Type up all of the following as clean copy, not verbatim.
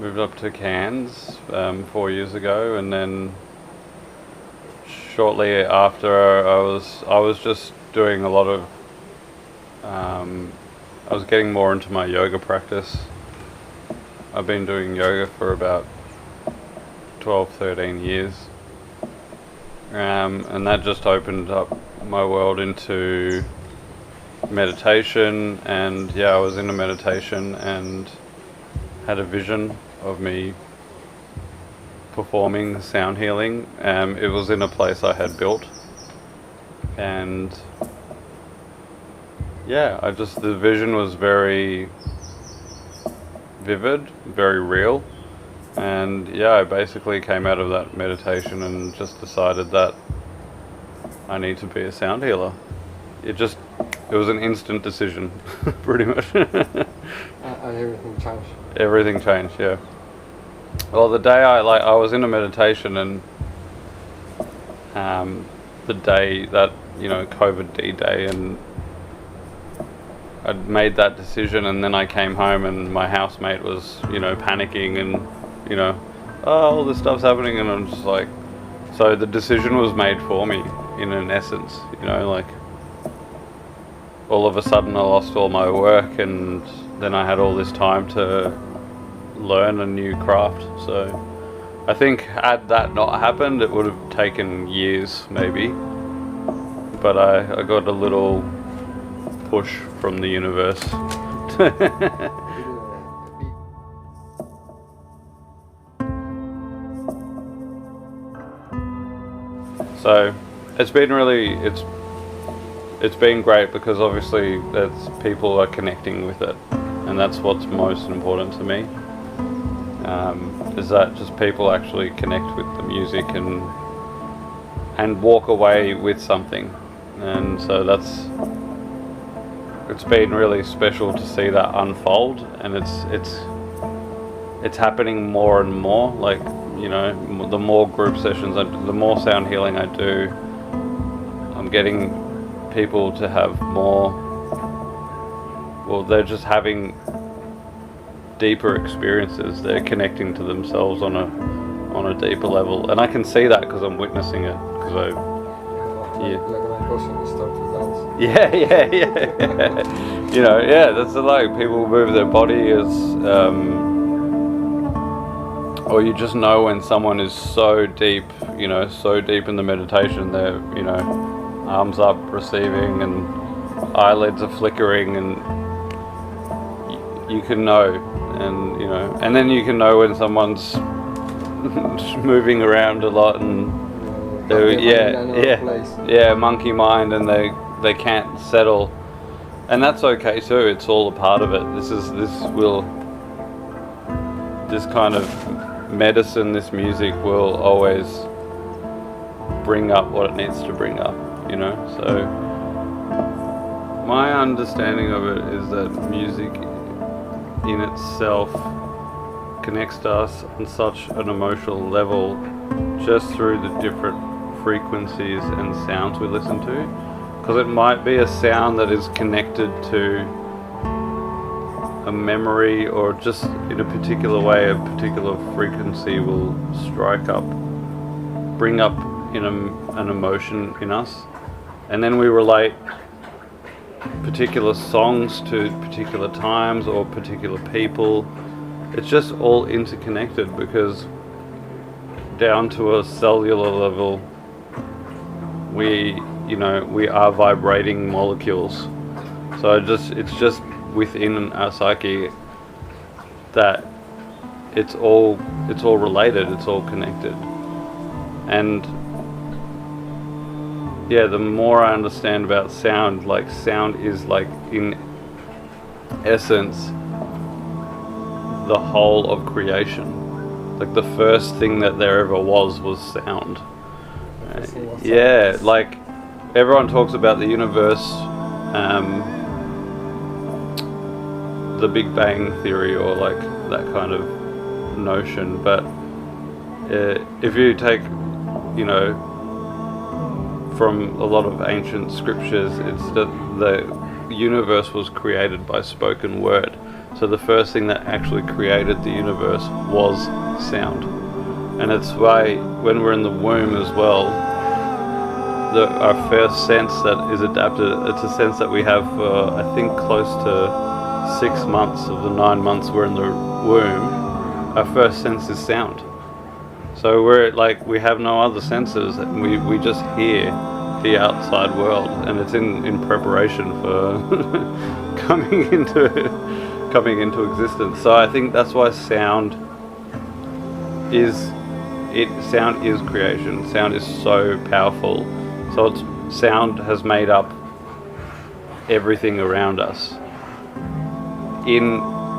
moved up to Cairns 4 years ago, and then shortly after I was just doing a lot of I was getting more into my yoga practice. I've been doing yoga for about 12-13 years, and that just opened up my world into meditation. And I was into meditation and had a vision of me performing sound healing. It was in a place I had built, and the vision was very vivid, very real. And I basically came out of that meditation and just decided that I need to be a sound healer. It was an instant decision, pretty much. And everything changed. Everything changed, yeah. Well, the day I was in a meditation, and the day that, COVID D Day, and I'd made that decision, and then I came home and my housemate was, panicking and, all this stuff's happening, and I'm just like, so the decision was made for me, in an essence, all of a sudden I lost all my work, and then I had all this time to learn a new craft. So I think had that not happened, it would have taken years maybe, but I got a little push from the universe. So it's been great, because obviously people are connecting with it, and that's what's most important to me, is that just people actually connect with the music and walk away with something. And so it's been really special to see that unfold, and it's happening more and more. The more group sessions, the more sound healing I do, I'm getting people to have more, they're just having deeper experiences. They're connecting to themselves on a deeper level, and I can see that because I'm witnessing it. That's like people move their body as or you just know when someone is so deep in the meditation, they're, arms up, receiving, and eyelids are flickering, and you can know, and then you can know when someone's moving around a lot, and monkey mind, and they can't settle, and that's okay too. It's all a part of it. This kind of medicine, this music will always bring up what it needs to bring up, so my understanding of it is that music in itself connects to us on such an emotional level, just through the different frequencies and sounds we listen to, because it might be a sound that is connected to a memory, or just in a particular way a particular frequency will strike up, bring up an emotion in us, and then we relate particular songs to particular times or particular people. It's just all interconnected, because down to a cellular level we are vibrating molecules. So it's just within our psyche that it's all related, it's all connected. And the more I understand about sound, sound is in essence the whole of creation. The first thing that there ever was sound. Everyone talks about the universe, the Big Bang theory, or that kind of notion, but if you take, from a lot of ancient scriptures, it's that the universe was created by spoken word. So the first thing that actually created the universe was sound. And it's why when we're in the womb as well, our first sense that is adapted, it's a sense that we have for I think close to 6 months of the 9 months we're in the womb. Our first sense is sound. So we're like, we have no other senses, and we just hear the outside world, and it's in preparation for coming into existence. So I think that's why sound is creation. Sound is so powerful. So sound has made up everything around us.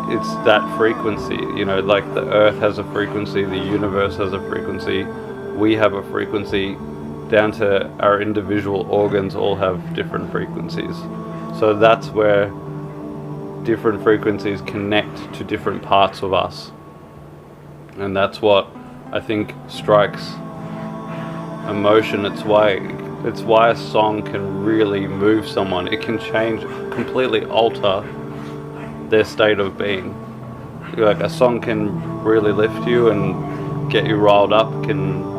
It's that frequency, like the earth has a frequency, the universe has a frequency, we have a frequency, down to our individual organs all have different frequencies. So that's where different frequencies connect to different parts of us. And that's what I think strikes emotion. It's why a song can really move someone. It can completely alter their state of being. Like a song can really lift you and get you riled up, can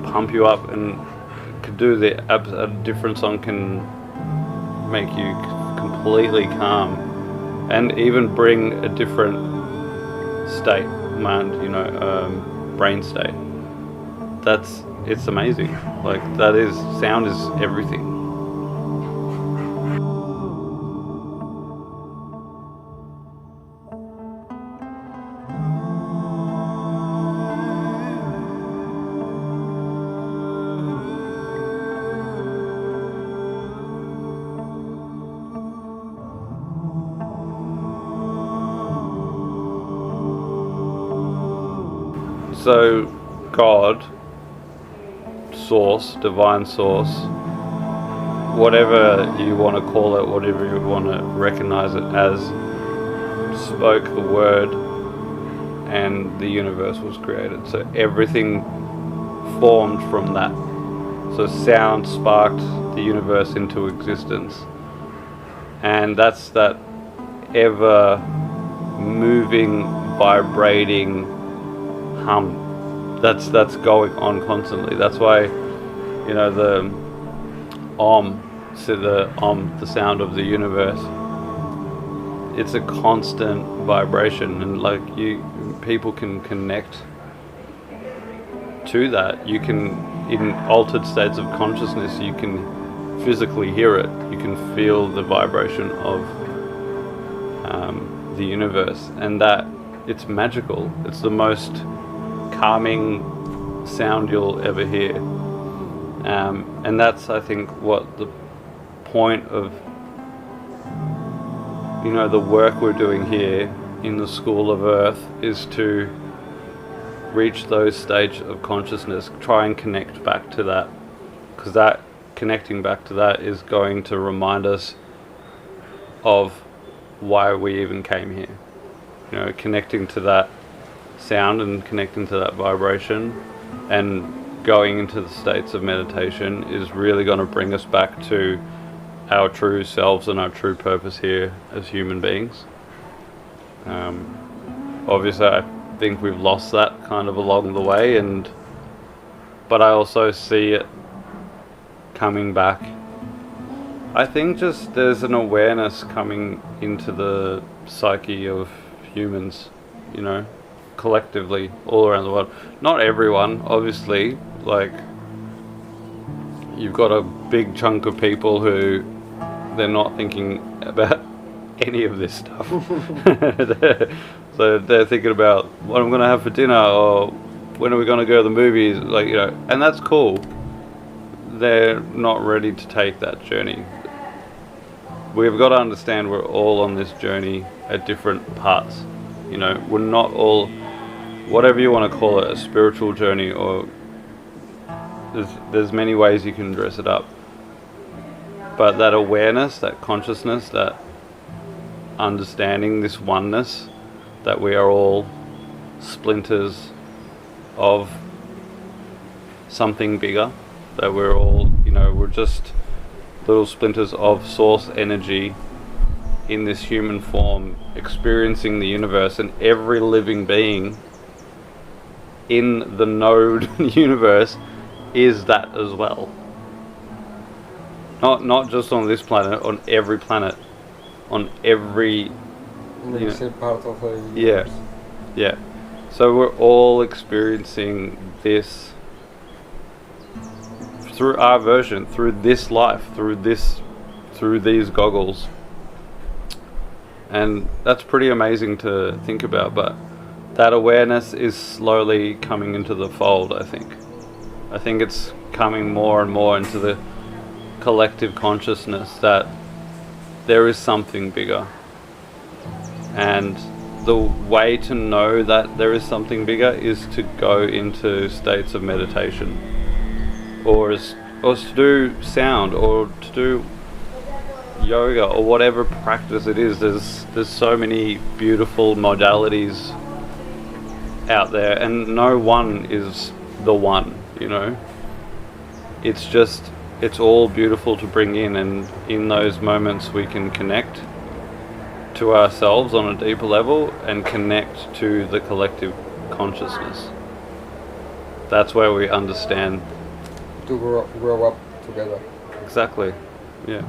pump you up, and could do a different song can make you completely calm and even bring a different state, mind, brain state. It's amazing. Like sound is everything. So God, source, divine source, whatever you want to call it, whatever you want to recognize it as, spoke the word and the universe was created. So everything formed from that. So sound sparked the universe into existence. And that's that ever moving, vibrating hum that's going on constantly. That's why the the sound of the universe, it's a constant vibration, and like people can connect to that. You can, in altered states of consciousness, you can physically hear it, you can feel the vibration of the universe, and that it's magical. It's the most calming sound you'll ever hear, and that's, I think, what the point of the work we're doing here in the School of Earth is to reach those stages of consciousness, try and connect back to that, because that connecting back to that is going to remind us of why we even came here. Connecting to that sound and connecting to that vibration and going into the states of meditation is really going to bring us back to our true selves and our true purpose here as human beings. Obviously I think we've lost that kind of along the way, but I also see it coming back. I think just there's an awareness coming into the psyche of humans, collectively all around the world. Not everyone, obviously. Like, you've got a big chunk of people who they're not thinking about any of this stuff. So they're thinking about what I'm going to have for dinner, or when are we going to go to the movies, and that's cool. They're not ready to take that journey. We've got to understand we're all on this journey at different parts. We're not all, whatever you want to call it, a spiritual journey, or there's many ways you can dress it up. But that awareness, that consciousness, that understanding, this oneness, that we are all splinters of something bigger, that we're all, we're just little splinters of source energy in this human form, experiencing the universe, and every living being in the node universe is that as well. Not just on this planet, on every planet, on every part of the universe. Yeah. So we're all experiencing this through our version, through this life, through these goggles. And that's pretty amazing to think about, but that awareness is slowly coming into the fold, I think. I think it's coming more and more into the collective consciousness that there is something bigger. And the way to know that there is something bigger is to go into states of meditation, or to do sound, or to do yoga, or whatever practice it is. There's so many beautiful modalities out there, and no one is the one, it's all beautiful to bring in, and in those moments we can connect to ourselves on a deeper level and connect to the collective consciousness. That's where we understand to grow up together. Exactly. Yeah.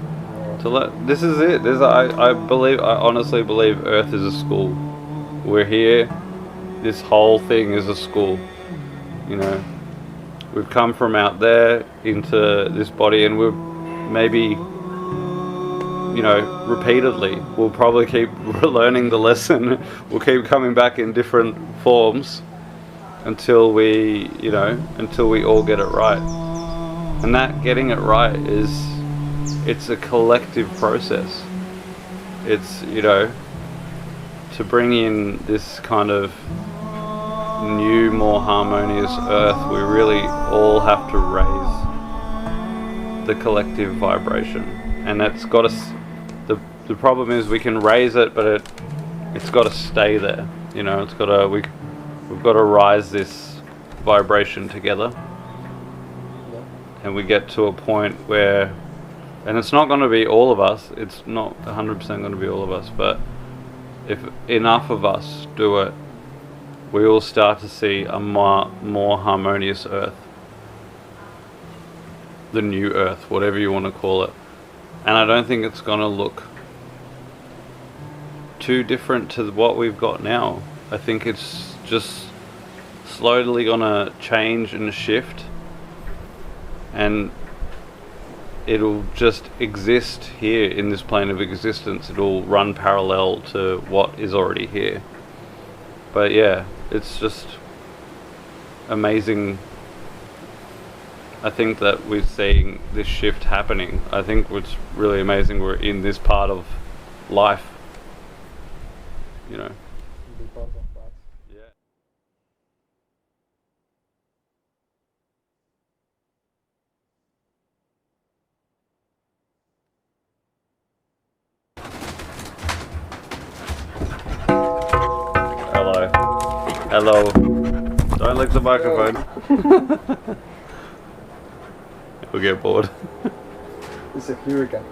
So this is it. I honestly believe Earth is a school. We're here. This whole thing is a school. We've come from out there into this body, and we're maybe, repeatedly, we'll probably keep learning the lesson. We'll keep coming back in different forms until we all get it right. And that getting it right it's a collective process. It's, to bring in this kind of new, more harmonious Earth, we really all have to raise the collective vibration. And that's got to, the problem is we can raise it, but it's got to stay there. It's got to, we've got to rise this vibration together. And we get to a point where, and it's not going to be all of us, it's not 100% going to be all of us, but if enough of us do it, we will start to see a more harmonious Earth. The new Earth, whatever you want to call it. And I don't think it's going to look too different to what we've got now. I think it's just slowly going to change and shift, and it'll just exist here in this plane of existence. It'll run parallel to what is already here. But yeah, it's just amazing. I think that we're seeing this shift happening. I think what's really amazing, we're in this part of life. Yeah. Hello. Don't lick the microphone. We'll get bored. It's a hurricane.